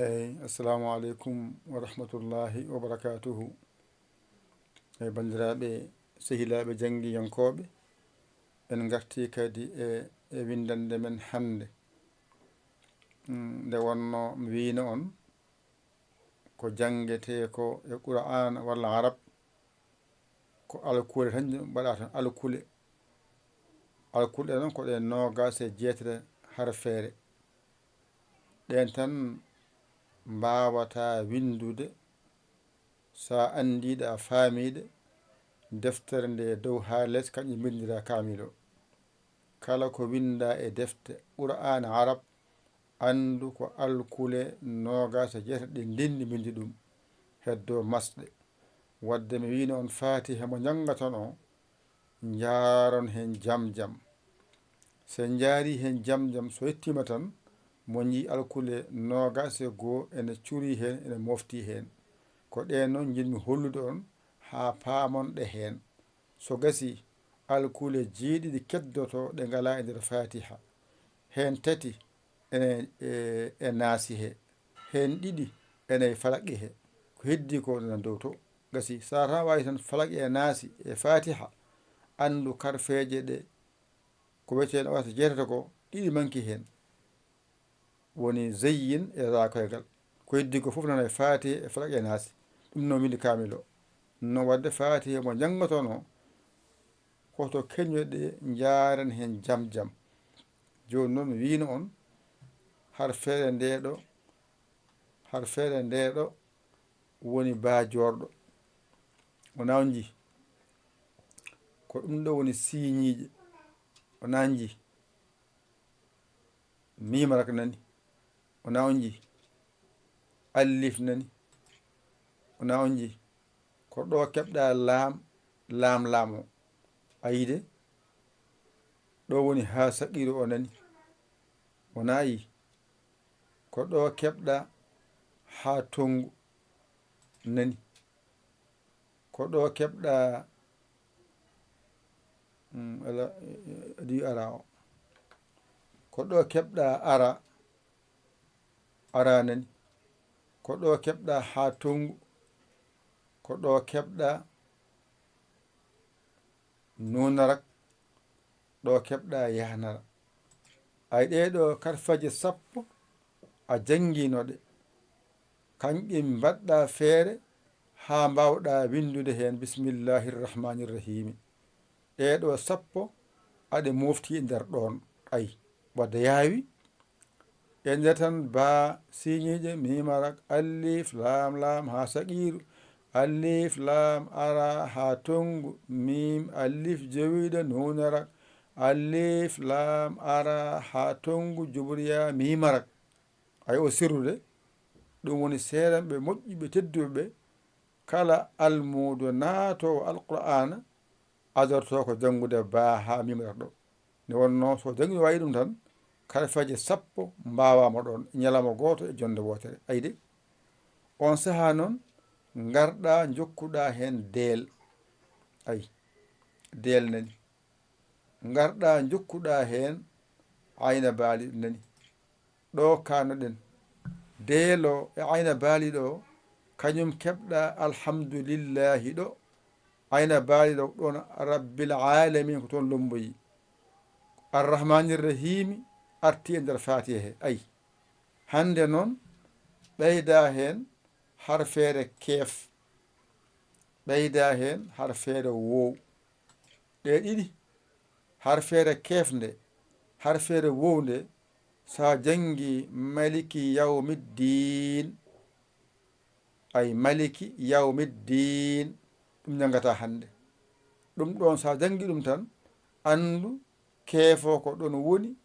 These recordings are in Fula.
assalamu aleykum wa rahmatullahi wa barakatuhu. Bandiraɓe sehilaɓe jangguiyankoɓe, en garti kadi e windande men hande. Nde wonno mi wino on ko jangete ko e Qur'an walla arab ko alkule tan mbaɗa alkule. Alkule noon ko ɗe nogas e jeetati harfere. ɗen tan mbawata windude sa andiɗe a faamiɗe deftere nde dow ha less kañƴe bindira kamilo. Kala ko winda e defte Qur'an arab andu ko alkule nogas e jeetati ɗe ndindi bindi ɗum heddo masɗe. Wadde mi wino on Fatiha mo jangaton o jaron hen jam jam. Sen jaari hen jam jam so yettima tan mo ji alkule nogas e goo ene curi hen ene mofti hen. Ko ɗen noon jinmi hollude on ha paamon ɗe hen. So gasi alkule jeeɗiɗi keddoto ɗe ngala e nder Fatiha, hen tati ene naasi he, hen ɗiɗi ene falaqi he, ko heddi ko nana dow to. Gasi sa tan wawi tan falaqi e naasi e Fatiha andu karfeje ɗe ko wiyete wata jeetata ko ɗiɗi manki hen, woni zeyyin e rakoygal. Ko heddi ko fof nana e Fatiha e falaqi e naasi. ɗum no windi kamilo no wadde Fatiha mo janggotono hoto keñoɗe jaren hen jam jam. Joni noon wino on harfere ndeɗo woni bajorɗo. Wona on ji ko ɗum ɗo woni siñiije. Wona on ji mimarak nani. Wona on ji allif nani. Wona on ji ko ɗo keɓɗa lam o ayide ɗo woni ha saqiru o nani. Wona yi ko ɗo keɓɗa ha tongu nani. Ko ɗo keɓɗa adi ara o ko ɗo keɓɗa ara nani. Ko ɗo keɓɗa ha tongu ko ɗo keɓɗa nunarak ɗo keɓɗa yahnara. ay ɗeɗo karfaje sappo a jangguinoɗe kanƴe mbaɗɗa feere ha mbawɗa windude hen bismillahirrahmanirrahimi. ɗeɗo sappo aɗe mofti e nder ɗon. Ay wadde yaawi e nder tan ba siñiije mimarak alif lam ha saqiru alif lam ara ha tongu mim alif jowiɗo nunarak alif lam ara ha tongu jubriya mimarak. ay o sirrude ɗum woni seeranɓe moƴƴuɓe tedduɓe kala almudo naatowo alqur'ana adorto ko jangude ba ha mimarak ɗo. nde wonno so jangi wayi ɗum tan karfaje sappo mbawama ɗon ñalawma goto e jonde wotere. ayde on saaha noon garɗa jokkuɗa hen deel. ay deel nani. garɗa jokkuɗa hen ayna baali nani. ɗo kanoɗen deelo e ayna baali ɗo kañum keɓɗa alhamdulillahi ɗo. ayna baali ɗo ɗon rabbil alamin ko toon lomboyi. arrahmanirrahimi arti e nder Fatiha he. ay hande noon ɓeyda hen harfere keef, ɓeyda hen harfere wow. ɗe ɗiɗi harfere keef nde harfere wow nde sa jangi maliki yawmiddin. ay maliki yawmiddin ɗum jangata hande. ɗum ɗon sa jangi ɗum tan andu keefo ko ɗon woni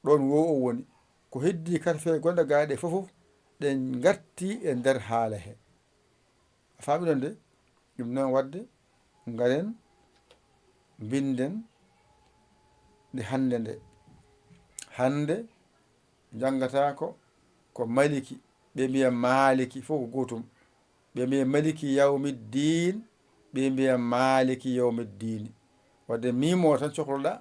ɗon wow o woni. ko heddi karfeje gonɗe gaɗe fof ɗe garti e nder haala he. a faamiɗon de. ɗum noon wadde garen binden nde hande jangata ko maliki ɓe mbiya maliki fof ko gotum. ɓe mbiya maliki yawmiddin ɓe mbiya maliki yawmiddini. wadde mimo tan cohloɗa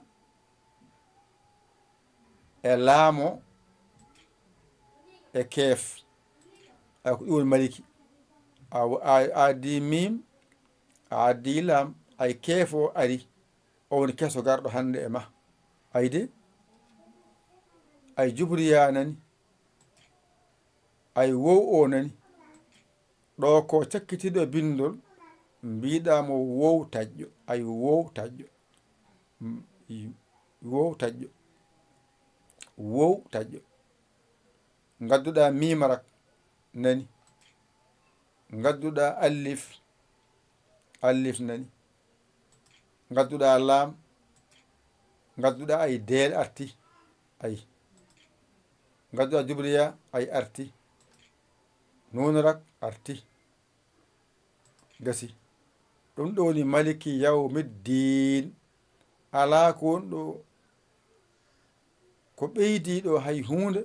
e laamo e keef. ay ko ɗum woni maliki. a addi mim, a addi lam, ay keefo ari, o woni keso garɗo hande e ma. ayde ay jubriya nani, ay wow o nani. ɗo ko cakkitiɗo bindol mbiɗamo wow taƴƴo, ay wow taƴƴo, wow taƴƴo, wow taƴƴo. gadduɗa mimarak nani, gadduɗa allif, allif nani, gadduɗa lam, gadduɗa ay deel arti, ay gadduɗa jubriya ay arti, nunarak arti, gasi. ɗum ɗo woni maliki yawmiddin. ala ko woni ɗo ko ɓeydiɗo hay hunde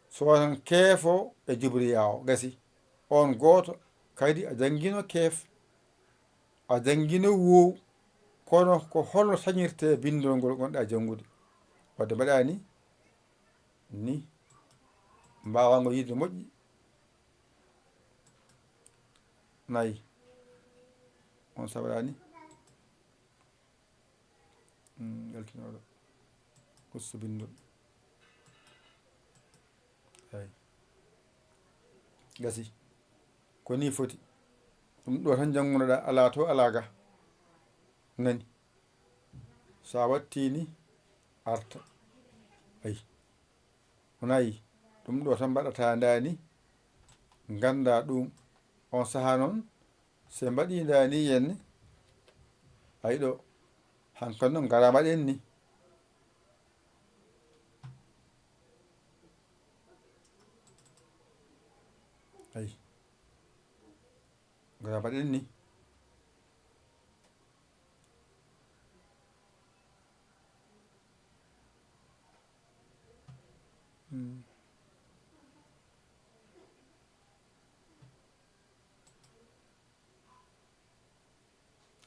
sonan keefo e jubriya o. gasi on goto kadi a jangguino keef, a jangguino wow, kono ko holno sañirte bindol ngol gonɗa janngude. wadde mbaɗa ni mbawa ngo yide moƴƴi. nayi on sawaɗani yaltinoɗo ustu bindol. ay gasi ko ni foti. ɗum ɗo tan jangunoɗa, ala to ala ga nani. sa watti ni arta. ay onayi ɗum ɗo tan mbaɗata dani ganda ɗum. on saaha noon se mbaɗi dani yenne ay ɗo hankkadi noon gara mbaɗen ni. ay gara mbaɗen ni.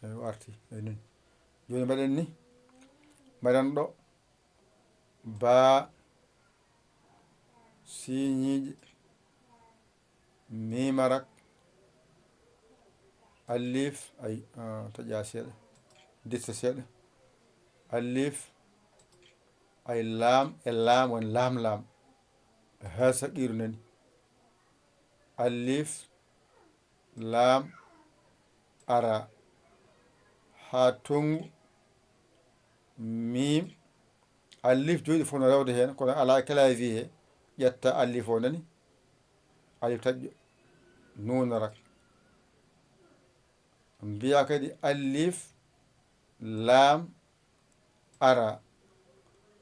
eyi o arti. eyi noon joni mbaɗen ni mbaɗen ɗo ba siñiije mimarak allif. ay taƴa seeɗa, dirta seeɗa. allif ay lam e lam woni lam lam ha saqiru nani. allif lam ara ha tongu mim. allif joɗi fof no rewde hen kono ala clavier he. ƴetta allif o nani, alif taƴƴo, nunarak. mbiya kadi allif lam ara.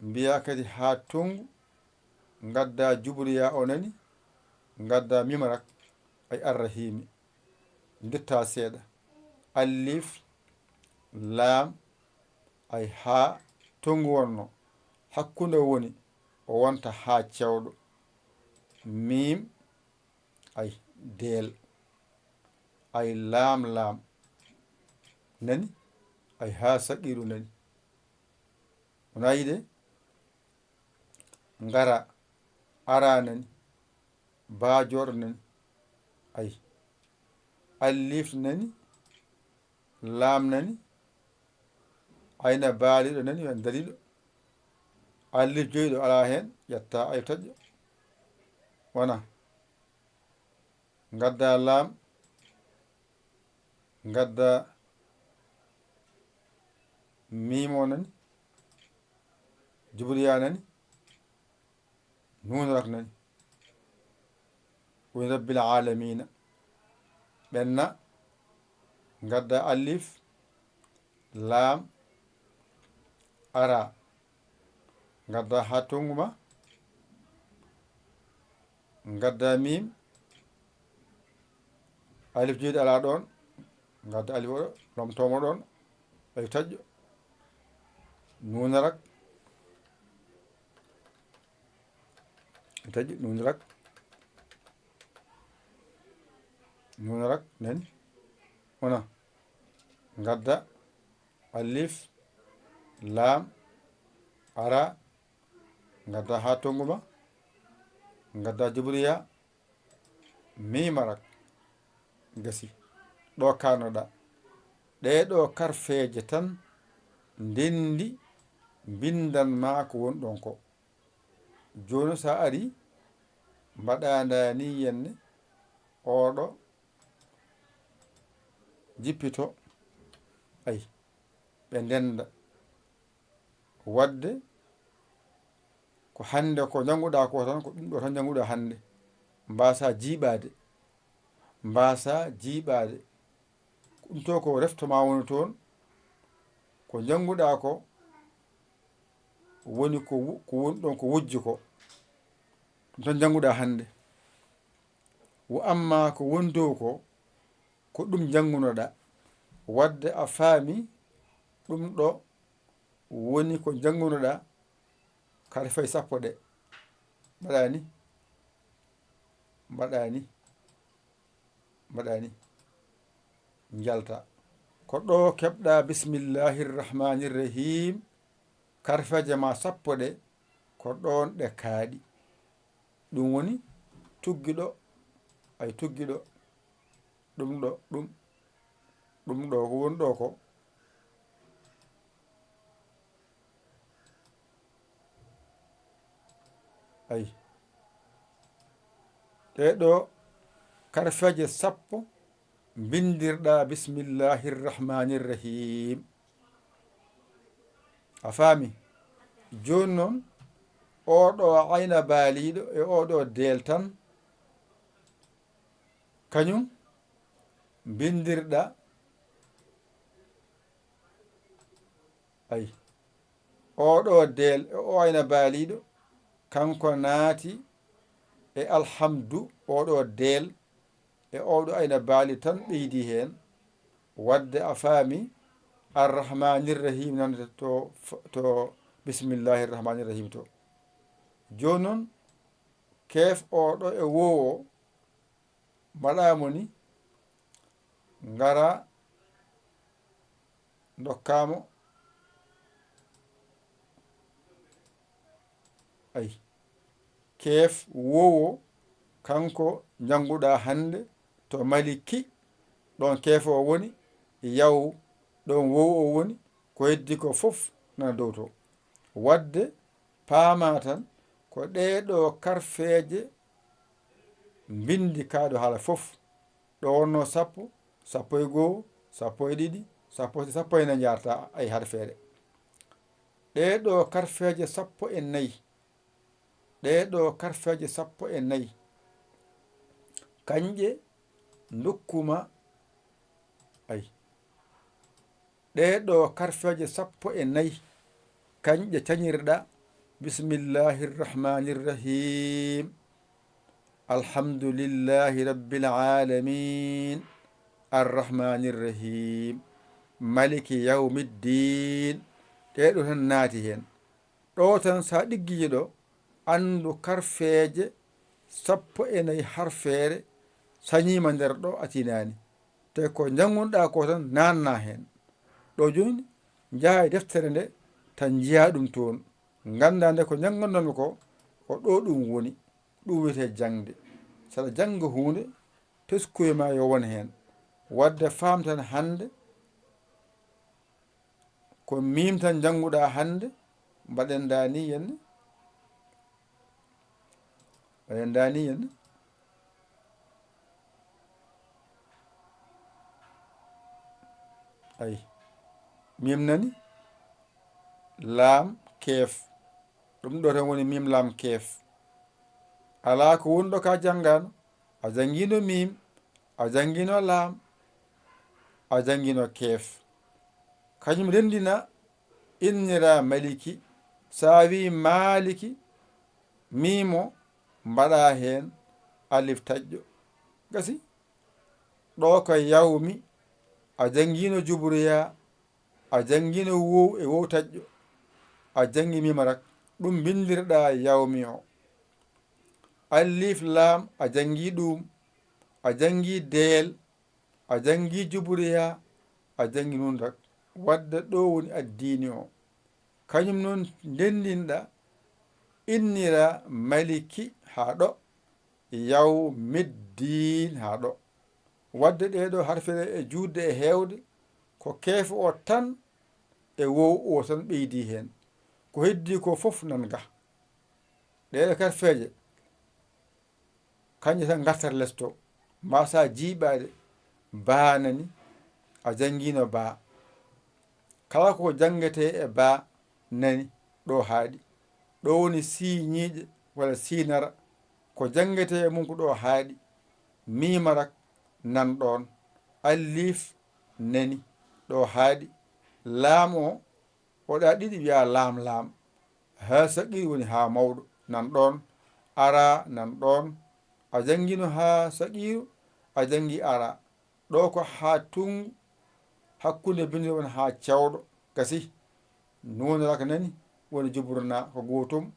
mbiya kadi ha tongu gadda jubriya o nani, gadda mimarak ay arrahimi. ditta seeɗa. allif lam ay ha tongu wonno, hakkude woni o wonta ha cewɗo. mim ay deel, ay lam lam nani, ay ha saqiru nani. wona yide ngara ara nani, bajoɗo nani. ay allif nani, lam nani, ayna baaliɗo nani wen daliɗo. allif joyiɗo ala hen, ƴetta alif taƴƴo wona. gadda lam, gadda mimo nani, jubriya nani, nunarak nani. woni rabbil alamina. ɓenna gadda allif lam ara, gadda ha tongu ma, gadda mim, alif joyiɗo ala ɗon, gadda alif oɗo lomtomo ɗon, alif taƴƴo, nunarak, taƴƴo nunarak, nunarak nani wona. gadda allif lam ara, gadda ha tongu ma, gadda jubriya mimarak gasi ɗo kanoɗa ɗeɗo karfeje tan ndendi bindan ma ko woni ɗon ko. joni sa ari mbaɗadani yenne oɗo jippito ayi ɓe ndenda wadde ko hande ko janguɗa ko tan ko ɗum ɗo tan janguɗa hande. mbasa jiiɓade ɗum to ko reftoma woni toon ko janguɗa ko woni ko woni ɗon ko wujji ko ɗum tan janguɗa hande. wo amma ko woni dow ko ɗum jangunoɗa wadde a faami ɗum ɗo woni ko jangunoɗa kar fay sappo ɗe mbaɗani jalta ko ɗo keɓɗa bismillahirrahmanirrahim karfeje ma sappo ɗe ko ɗon ɗe kaaɗi. ɗum woni tuggiɗo ɗum ɗo ko woni ɗo ko ayi ɗeɗo karfeje sappo bindirɗa bismillahirrahmanirrahim. a faami joni noon oɗo ayna baaliɗo e oɗo del tan kañum bindirɗa ayi oɗo del e o ayna baaliɗo kanko naati e alhamdu. oɗo del e oɗo ayna baali tan ɓeydi hen wadde a faami arrahmanirrahim nande to bismillahirrahmanirrahim to. joni noon kef oɗo e wowo mbaɗamo ni ngara dokkamo ayi kef wowo kanko janguɗa hande to Maliki ɗon kef o woni yaw ɗon wowo o woni ko heddi ko fof nana dow to. wadde paama tan ko ɗeɗo karfeje bindi kaɗo haala fof ɗo wonno sappo, sappo e goho, sappo e ɗiɗi, sappo e nayyi jarta ay har feere. ɗeɗo karfeje sappo e nayyi kanƴe dokkuma ayi ɗeɗo karfeje sappo e nayyi kanƴe cañirɗa bismillahirrahmanirrahim alhamdulillahi rabbil alamin arrahmanirrahim maliki yawmiddin. ɗeɗo tan naati hen ɗo tan sa ɗiggiji ɗo andu karfeje sappo e nayyi har feere sañima nder ɗo atinani te ko jangunɗa ko tan nanna hen. ɗo joni jaa deftere nde tan jiya ɗum toon ganda nde ko jangonnomi ko ɗo ɗum woni. ɗum wiyete jangde. saɗa janga hunde teskuye ma yo won hen wadde famtan hande ko mim tan janguɗa hande mbaɗen dani yenne ayi mim nani laam keef ɗum ɗo tan woni mim laam keef. ala ko woni ɗo ka janggano a janguino mim a janguino laam a janguino keef kañum rendina innira maliki. sa wi maliki mimo mbaɗa hen alif taƴƴo gasi. ɗo ko yawmi a janguino juburoya a janguino wow e wow taƴƴo a jangi mimarak ɗum bindirɗa yawmi o. alif laam a jangi ɗum a jangi del a jangi juburoya a jangi nundak wadde ɗo woni addini o. kañum noon ndendinɗa innira maliki ha ɗo yawmiddin ha ɗo. wadde ɗeɗo harfere e juutde e heewde ko keefe o tan e wow o tan ɓeydi hen. ko heddi ko fof nan ga. ɗeɗo karfeje kanje tan gartat less to. mbasa jiiɓade baa nani a jangguino baa. kala ko jangete e baa nani ɗo haaɗi. ɗo woni siñiiƴe walla sinara ko jangete e mum ko ɗo haaɗi. mimarak nan ɗon, allif nani ɗo haaɗi. laam o oɗa ɗiɗi wiya laam. ha saqiri woni ha mawɗo nan ɗon. ara nan ɗon. a jangguino ha saqiru a janggi ara. ɗo ko ha tungu hakkude bindi woni ha cewɗo gasi. nunaraka nani woni juburna ko gotum.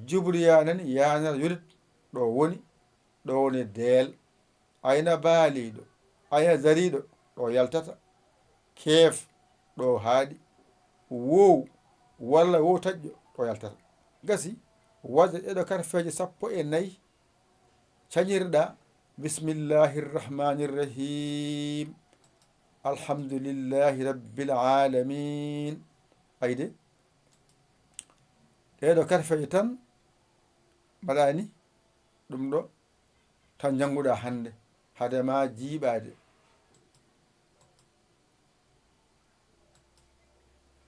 jubriya nani yanata yulit ɗo woni. ɗo woni deel. ayna baaliɗo ayna dariɗo ɗo yaltata. keef ɗo haaɗi. wow walla wow taƴƴo ɗo yaltata. gasi wadde ɗeɗo karfeje 14 cañirɗa bismillahi rrahmani rrahim alhamdulillahi rabbil alamin. ayde ɗeɗo karfeje tan mbaɗani ɗum ɗo tan janguɗa hande hadema jiiɓade.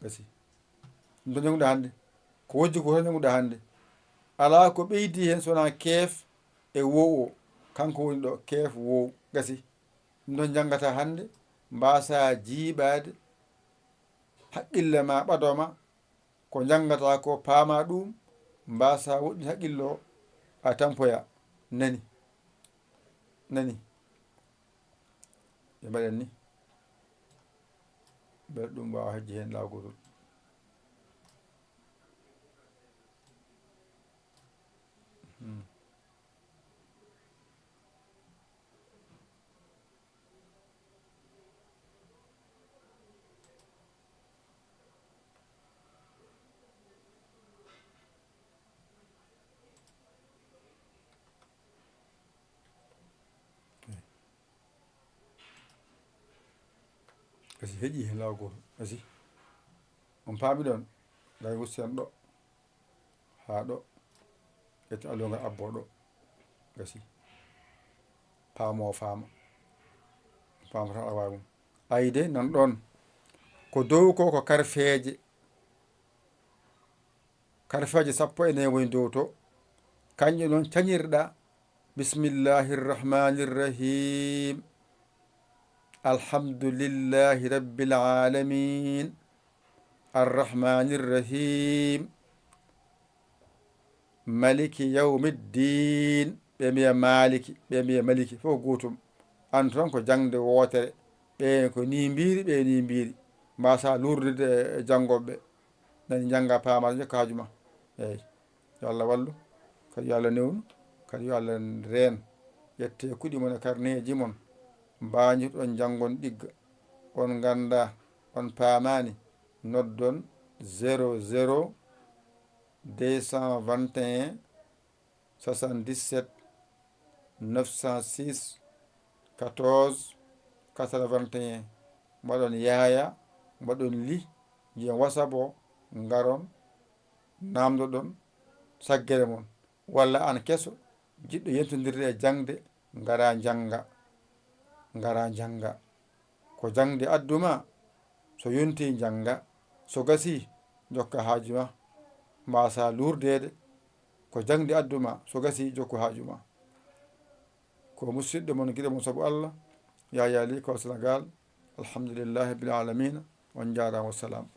gasi ɗum tan janguɗa hande ko wojji ko tan janguɗa hande. ala ko ɓeydi hen sowona keef e wow o kanko woni ɗo keef wow. gasi ɗum ɗon jangata hande mbasa jiiɓade haqqille ma ɓadoma ko jangata ko paama ɗum mbasa woɗɗi haqqille o a tampoya nani ɓe mbaɗen ni beele ɗum wawa hejji hen lawgotol. gasi heeƴi hen lawgotol. gasi on paami ɗon day wusten ɗo ha ɗo ƴetta alluha abbo ɗo. gasi paamo faama tan aɗa wawi mum. ayde nan ɗon ko dow ko ko karfeje 14 woni dow to. kanƴe noon cañirɗa bismillahi rrahmani rrahim alhamdulillahi rabbil alamin arrahmani rrahim maliki yawmiddin. ɓe mbiya maliki ɓe mbiya maliki fof gotum. andu tan ko jangde wotere. ɓe ko ni mbiri ɓe ni mbiri. mbasa lurdude e jangoɓeɓe nani jangga pama jokka haajuma. eyyi yo Allah wallu kadi yo Allah newnu kadi yo Allah reen ƴette kuuɗi mon e carnet mon mbañirɗon janggon ɗigga. on ganda on paamani noddon 00 221 77 906 14 81 mbaɗon yaaya mbaɗon li jiyan WhatsApp o garon namdoɗon saggere mon. walla an keso jiɗɗo yentodirde e jangde ngara janga ko jangde adduma so yonti janga so gasi jokka haajuma mbasa lurdede ko jangde adduma so gasi jokku haajuma. ko musidɗo mon guiɗo mon saabu Allah Yaya Ly ko Sénégal. alhamdulillahi rabbil alamina on jarama wassalam.